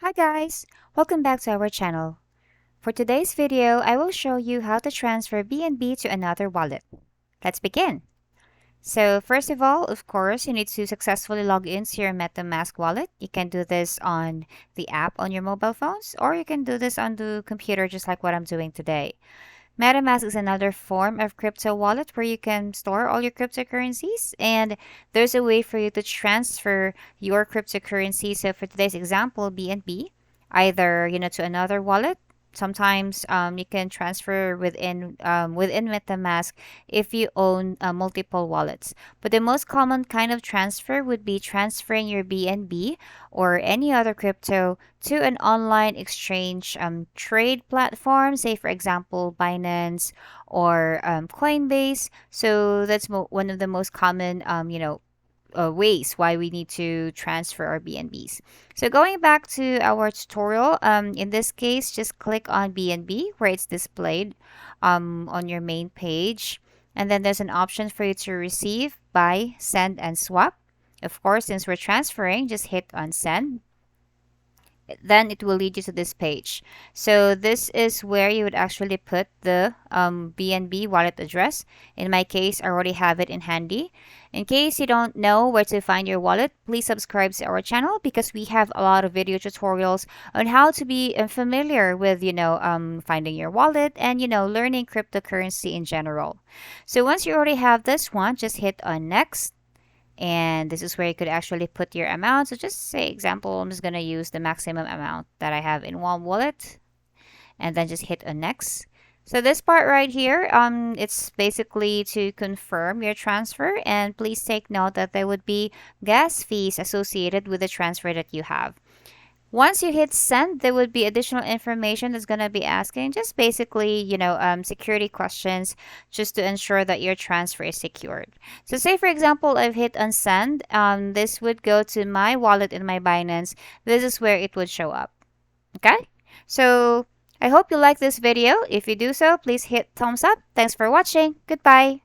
Hi guys! Welcome back to our channel. For today's video, I will show you how to transfer BNB to another wallet. Let's begin! So first of all, of course, you need to successfully log into your Metamask wallet. You can do this on the app on your mobile phones, or you can do this on the computer just like what I'm doing today. MetaMask is another form of crypto wallet where you can store all your cryptocurrencies, and there's a way for you to transfer your cryptocurrency. So for today's example, BNB, either to another wallet. Sometimes you can transfer within MetaMask if you own multiple wallets. But the most common kind of transfer would be transferring your BNB or any other crypto to an online exchange trade platform, say for example Binance or Coinbase. So that's one of the most common ways why we need to transfer our BNBs. So going back to our tutorial, in this case, just click on BNB where it's displayed on your main page. And then there's an option for you to receive, buy, send, and swap. Of course, since we're transferring, just hit on send. Then it will lead you to this page. So this is where you would actually put the BNB wallet address. In my case, I already have it in handy. In case you don't know where to find your wallet, please subscribe to our channel because we have a lot of video tutorials on how to be familiar with, finding your wallet and, learning cryptocurrency in general. So once you already have this one, just hit on next, and this is where you could actually put your amount. So just say example, I'm just going to use the maximum amount that I have in one wallet, and then just hit a next. So this part right here, it's basically to confirm your transfer, and please take note that there would be gas fees associated with the transfer that you have. Once you hit send, there would be additional information that's going to be asking, just basically, security questions, just to ensure that your transfer is secured. So say, for example, I've hit on send. This would go to my wallet in my Binance. This is where it would show up. Okay? So I hope you like this video. If you do so, please hit thumbs up. Thanks for watching. Goodbye.